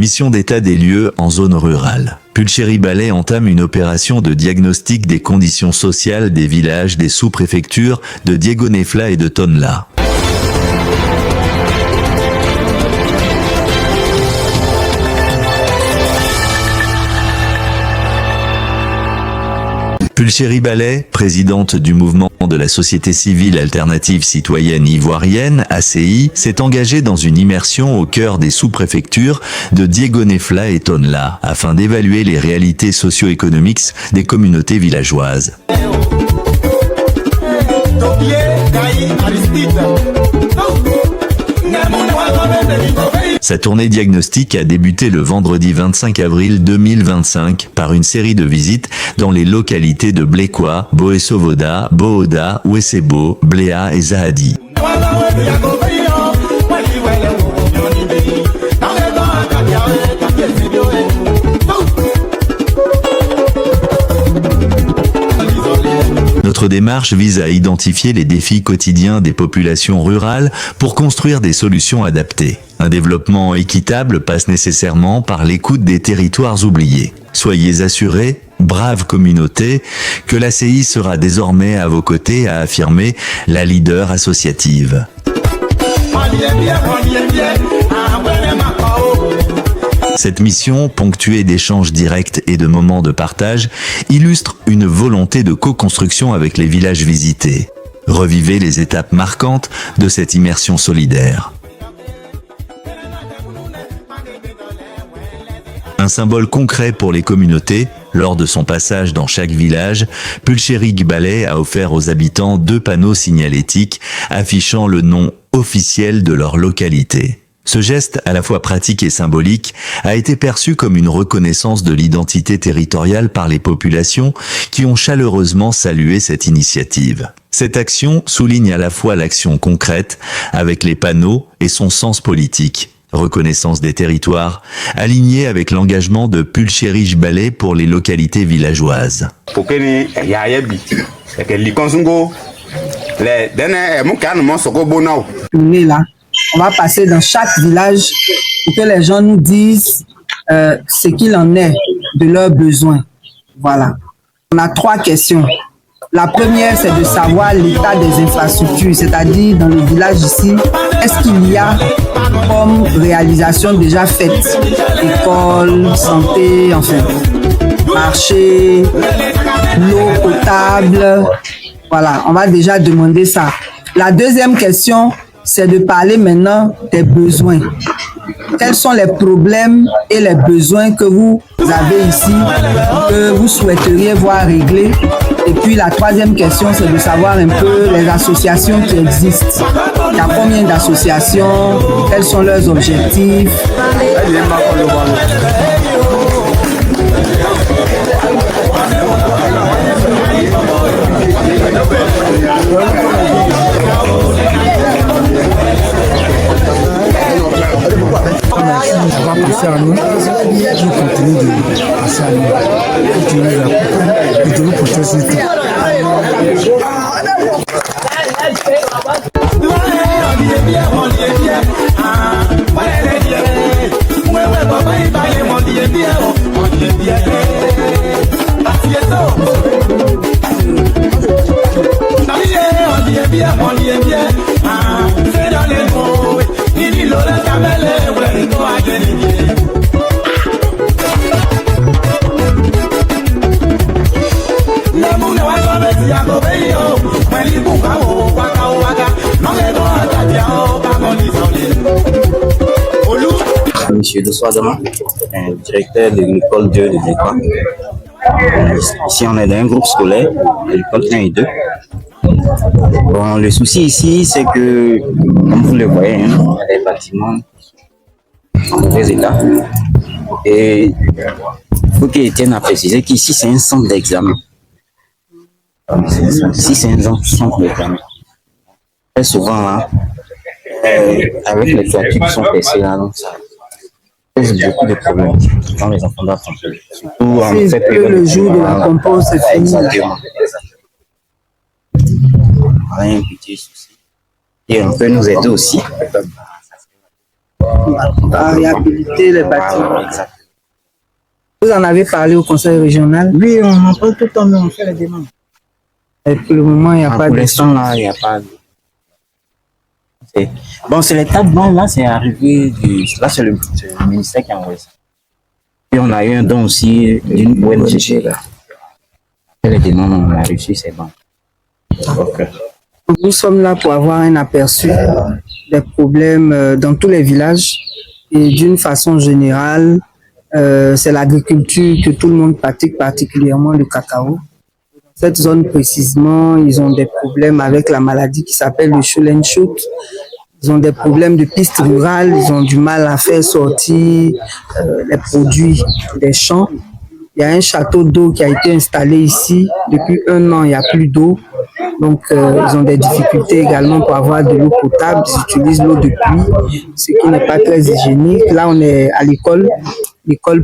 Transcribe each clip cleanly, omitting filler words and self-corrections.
Mission d'état des lieux en zone rurale. Pulchéry Ballet entame une opération de diagnostic des conditions sociales des villages des sous-préfectures de Diégonefla et de Tonla. Pulchéry Ballet, présidente du mouvement de la société civile alternative citoyenne ivoirienne, ACI, s'est engagée dans une immersion au cœur des sous-préfectures de Diégonefla et Tonla, afin d'évaluer les réalités socio-économiques des communautés villageoises. Sa tournée diagnostique a débuté le vendredi 25 avril 2025 par une série de visites dans les localités de Blekwa, Boesovoda, Booda, Ouessebo, Bléa et Zahadi. Notre démarche vise à identifier les défis quotidiens des populations rurales pour construire des solutions adaptées. Un développement équitable passe nécessairement par l'écoute des territoires oubliés. Soyez assurés, brave communauté, que l'ACI sera désormais à vos côtés, a affirmé la leader associative. Cette mission, ponctuée d'échanges directs et de moments de partage, illustre une volonté de co-construction avec les villages visités. Revivez les étapes marquantes de cette immersion solidaire. Un symbole concret pour les communautés, lors de son passage dans chaque village, Pulchéry Ballet a offert aux habitants 2 panneaux signalétiques affichant le nom officiel de leur localité. Ce geste, à la fois pratique et symbolique, a été perçu comme une reconnaissance de l'identité territoriale par les populations qui ont chaleureusement salué cette initiative. Cette action souligne à la fois l'action concrète, avec les panneaux, et son sens politique. Reconnaissance des territoires, alignée avec l'engagement de Pulchéry Ballet pour les localités villageoises. On va passer dans chaque village pour que les gens nous disent ce qu'il en est de leurs besoins. Voilà. On a 3 questions. La première, c'est de savoir l'état des infrastructures, c'est-à-dire dans le village ici, est-ce qu'il y a comme réalisation déjà faite? École, santé, enfin, marché, l'eau potable. Voilà, on va déjà demander ça. La deuxième question, c'est de parler maintenant des besoins. Quels sont les problèmes et les besoins que vous avez ici, que vous souhaiteriez voir réglés? Et puis la troisième question, c'est de savoir un peu les associations qui existent. Il y a combien d'associations? Quels sont leurs objectifs? On va passer à nous, nous continuons de passer à nous, continuer de nous protéger. Monsieur Dousois-Dama, directeur de l'école 2 de Blekwa. Ici, on est dans un groupe scolaire, l'école 1 et 2. Bon, le souci ici, c'est que, comme vous le voyez, il y a des bâtiments en mauvais état. Et il faut qu'il tienne à préciser qu'ici, c'est un centre d'examen. Ici, c'est un centre d'examen. Très souvent, là, avec les toitures qui sont percées là, donc ça pose beaucoup de problèmes quand les enfants doivent comprendre. Surtout en fait le jour de la compose, c'est fini. Exactement. Voilà un petit souci. Et on peut nous aider aussi. à réhabiliter les bâtiments. Voilà, exact. Vous en avez parlé au conseil régional? Oui, on en parle tout le temps, mais on fait les demandes. Et pour le moment, il n'y a pas Pour de... l'instant, là, il n'y a pas de... Bon, c'est l'état de don, là, c'est arrivé du... Là, c'est le ministère qui a envoyé ça. Et on a eu un don aussi d'une ONG, là. Les demandes, on a reçu, c'est bon. Okay. Nous sommes là pour avoir un aperçu des problèmes dans tous les villages et d'une façon générale, c'est l'agriculture que tout le monde pratique, particulièrement le cacao. Dans cette zone précisément, ils ont des problèmes avec la maladie qui s'appelle le Scholenschut. Ils ont des problèmes de pistes rurales, ils ont du mal à faire sortir les produits des champs. Il y a un château d'eau qui a été installé ici. Depuis 1 an, il n'y a plus d'eau. Donc, ils ont des difficultés également pour avoir de l'eau potable. Ils utilisent l'eau de pluie, ce qui n'est pas très hygiénique. Là, on est à l'école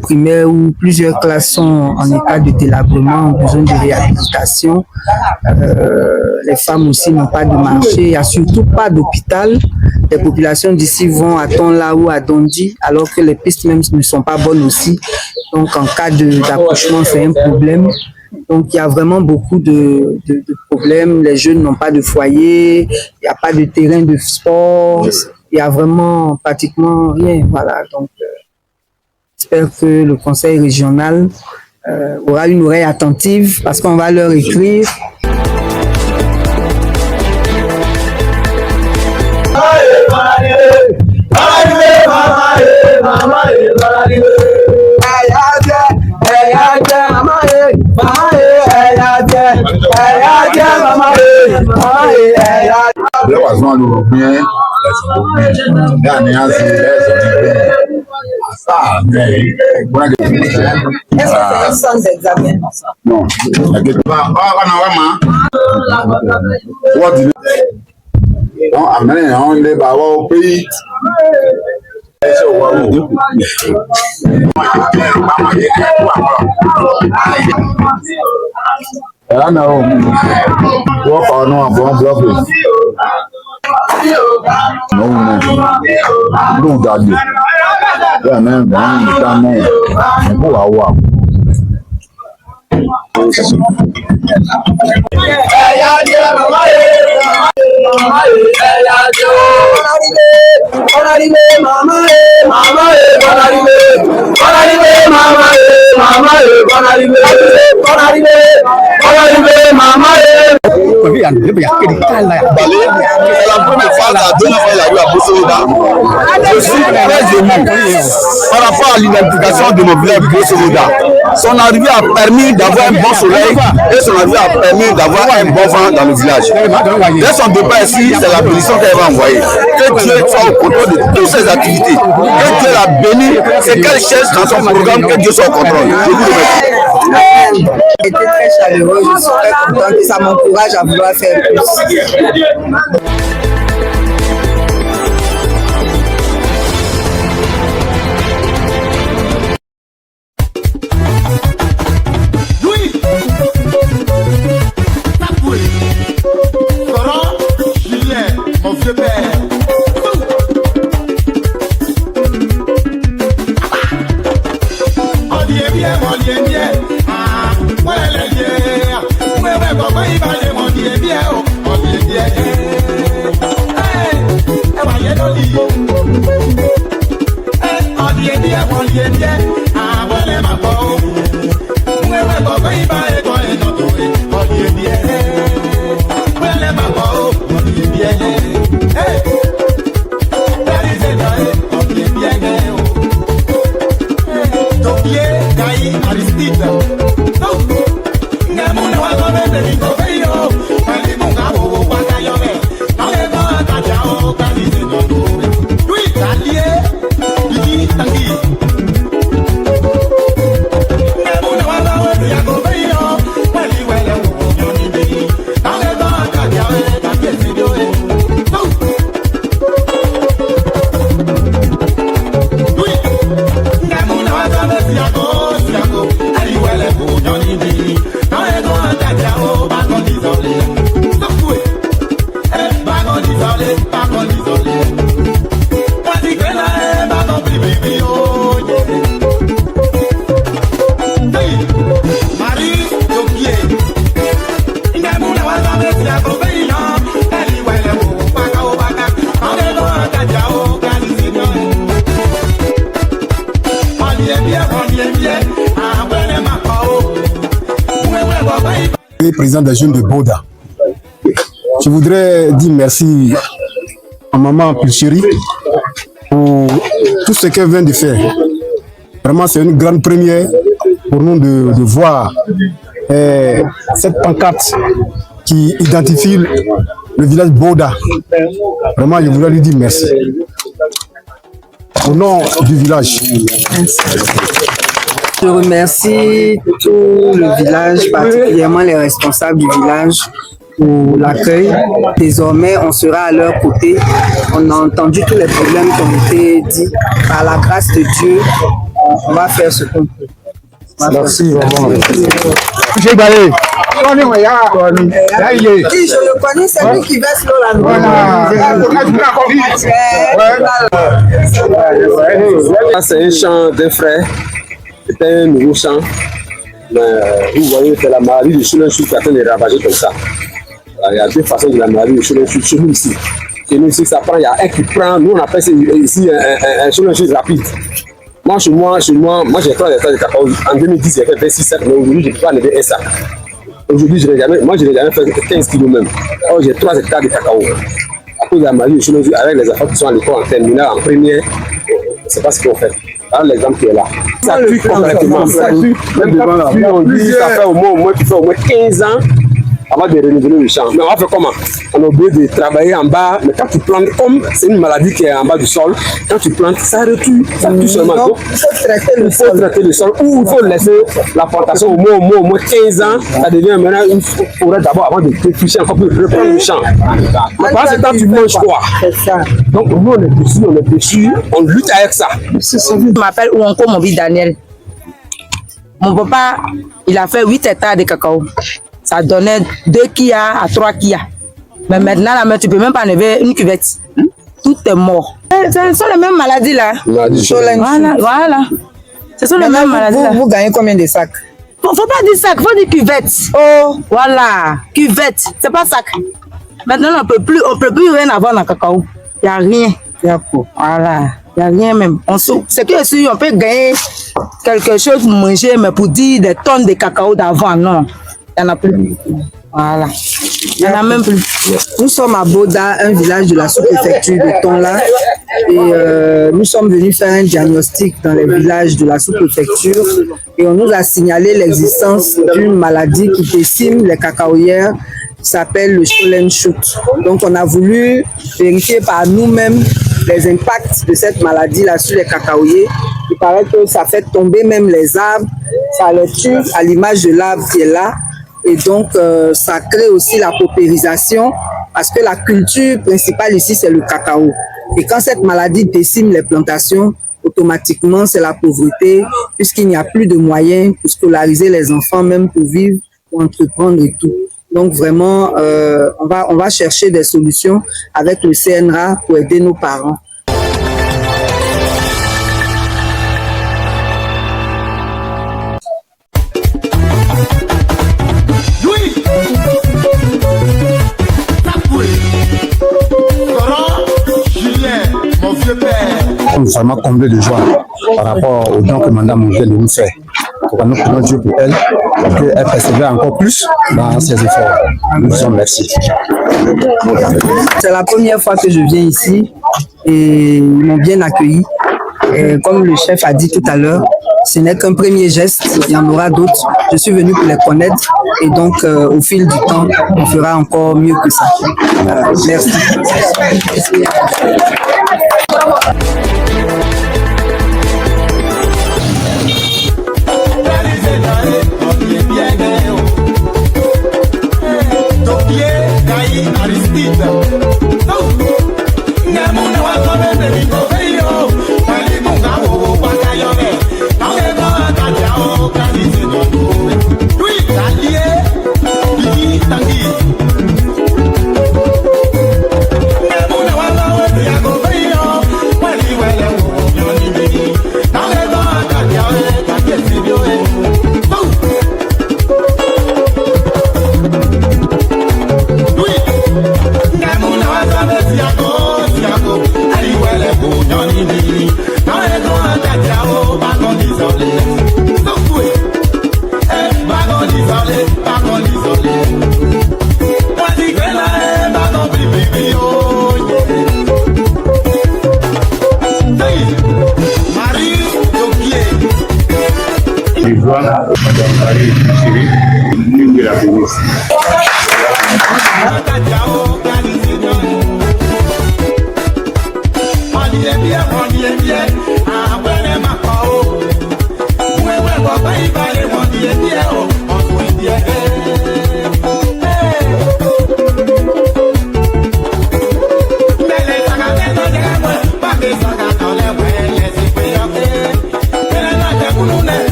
primaire où plusieurs classes sont en état de délabrement, ont besoin de réhabilitation. Les femmes aussi n'ont pas de marché. Il n'y a surtout pas d'hôpital. Les populations d'ici vont à Tonla ou à Dondi, alors que les pistes même ne sont pas bonnes aussi. Donc, en cas d'accouchement, c'est un problème. Donc, il y a vraiment beaucoup de problèmes. Les jeunes n'ont pas de foyer, il n'y a pas de terrain de sport, il y a vraiment pratiquement rien. Voilà. Donc, j'espère que le conseil régional aura une oreille attentive parce qu'on va leur écrire. Je suis très ému par rapport à l'identification de nos villages de Sogoda. Son arrivée a permis d'avoir un bon soleil et son arrivée a permis d'avoir un bon vent dans le village. Dès son départ ici, c'est la bénédiction qu'elle va envoyer. Que Dieu soit au contrôle de toutes ses activités. Que Dieu la bénisse et qu'elle cherche dans son programme que Dieu soit au contrôle. Je vous remercie. J'étais très chaleureux, je suis très contente et ça m'encourage à vouloir faire plus. Hey! président des jeunes de Boda. Je voudrais dire merci à maman Pulchérie pour tout ce qu'elle vient de faire. Vraiment, c'est une grande première pour nous de voir cette pancarte qui identifie le village Boda. Vraiment, je voudrais lui dire merci. Au nom du village. Je remercie tout le village, particulièrement les responsables du village, pour l'accueil. Désormais, on sera à leur côté. On a entendu tous les problèmes qui ont été dits. Par la grâce de Dieu, on va faire ce qu'on peut. Merci vraiment. Oui, je le connais, c'est lui qui verse l'eau là. C'est un chant d'un frère, c'est un nouveau chant. Mais vous voyez, c'est la maladie de Choulin-Chou qui a de ravager comme ça. Il y a deux façons de la maladie de Choulin-Chou chez nous ici. Chez nous ici, ça prend, il y a un qui prend, nous on appelle ici un Choulin-Chou rapide. Moi, chez moi, j'ai 3 hectares de cacao. En 2010, j'ai fait 26 sacs, mais aujourd'hui, je ne peux pas enlever un sac. Aujourd'hui, je n'ai jamais fait 15 kilos même. Or, j'ai 3 hectares de cacao. À cause de la maladie de Choulin-Chou, avec les enfants qui sont à l'école en terminale, en première, c'est pas ce qu'ils ont fait. Voilà l'exemple qui est là. Ça tue complètement. Ça tue. Même pas plus, on dit, ça fait au moins 15 ans avant de renouveler le champ. Mais on va faire comment? On est obligé de travailler en bas. Mais quand tu plantes, comme c'est une maladie qui est en bas du sol, quand tu plantes, ça retue. Ça tue seulement. Donc, il faut traiter le sol. Ou il faut laisser la plantation au moins 15 ans. Ça devient maintenant une forêt d'abord avant de défricher encore plus, reprendre le champ. Mais pendant ce temps, tu manges quoi? Donc, nous, on est déçus, on lutte avec ça. Je m'appelle Ouanko Mobi Daniel. Mon papa, il a fait 8 hectares de cacao. Ça donnait 2 kia à 3 kia. Mais maintenant, là, tu ne peux même pas enlever une cuvette. Tout est mort. Ce sont les mêmes maladies là. Voilà. Ce sont les mêmes maladies là. Vous gagnez combien de sacs? Faut pas dire sac, faut dire cuvette. Oh, voilà. Cuvette, c'est pas sac. Maintenant, on peut plus rien avoir dans le cacao. Il n'y a rien. Voilà. Il n'y a rien même. C'est que si on peut gagner quelque chose pour manger, mais pour dire des tonnes de cacao d'avant, non. Il n'y en a plus. Voilà. Il n'y en a même plus. Nous sommes à Boda, un village de la sous-préfecture de Tonla. Et nous sommes venus faire un diagnostic dans les villages de la sous-préfecture. Et on nous a signalé l'existence d'une maladie qui décime les cacaoyères, qui s'appelle le Choulin-Chou. Donc on a voulu vérifier par nous-mêmes les impacts de cette maladie-là sur les cacaoyers. Il paraît que ça fait tomber même les arbres, ça les tue à l'image de l'arbre qui est là. Et donc, ça crée aussi la paupérisation parce que la culture principale ici, c'est le cacao. Et quand cette maladie décime les plantations, automatiquement, c'est la pauvreté puisqu'il n'y a plus de moyens pour scolariser les enfants, même pour vivre, pour entreprendre et tout. Donc, vraiment, on va chercher des solutions avec le CNRA pour aider nos parents. Nous sommes vraiment comblés de joie par rapport aux dons que Madame vient de nous faire. Nous prions Dieu pour elle, pour qu'elle persévère encore plus dans ses efforts. Nous disons merci. C'est la première fois que je viens ici et ils m'ont bien accueilli. Et comme le chef a dit tout à l'heure, ce n'est qu'un premier geste, il y en aura d'autres. Je suis venu pour les connaître et donc au fil du temps, on fera encore mieux que ça. Merci.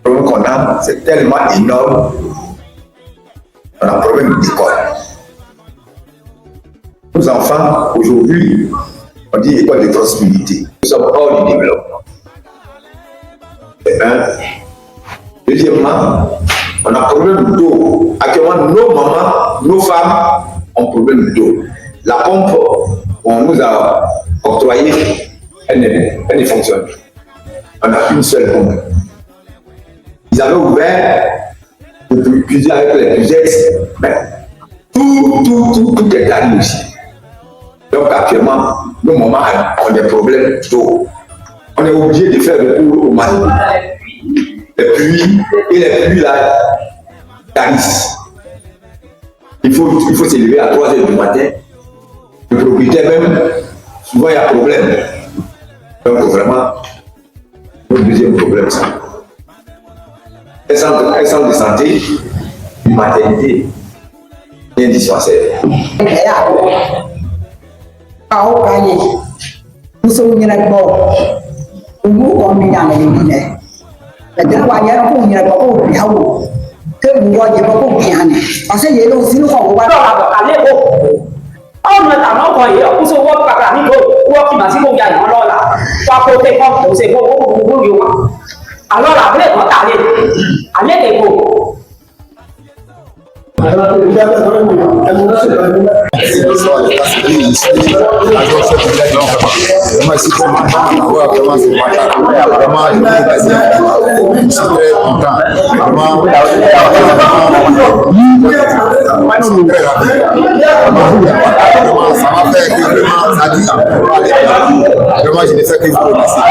Le problème qu'on a, c'est tellement énorme. On a un problème d'école. Nos enfants, aujourd'hui, on dit école de proximité. Nous sommes hors du développement. C'est un. Deuxièmement, on a un problème d'eau. Actuellement, nos mamans, nos femmes ont un problème d'eau. La pompe, on nous a octroyé, elle ne fonctionne plus. On n'a qu'une seule pompe. Ils avaient ouvert le cuisine avec les cuisettes, mais tout est gagné aussi. Donc actuellement, nos mamans ont des problèmes d'eau. On est obligé de faire recours au mari. Les pluies là, tarissent. Il faut s'élever à 3 h du matin. Le propriétaire même, souvent il y a problème. Donc vraiment, le deuxième problème, ça. Un centre de santé, une maternité, un dispensaire. Alors la vraie quand allez les beaux. Je ne fais que vous remercier.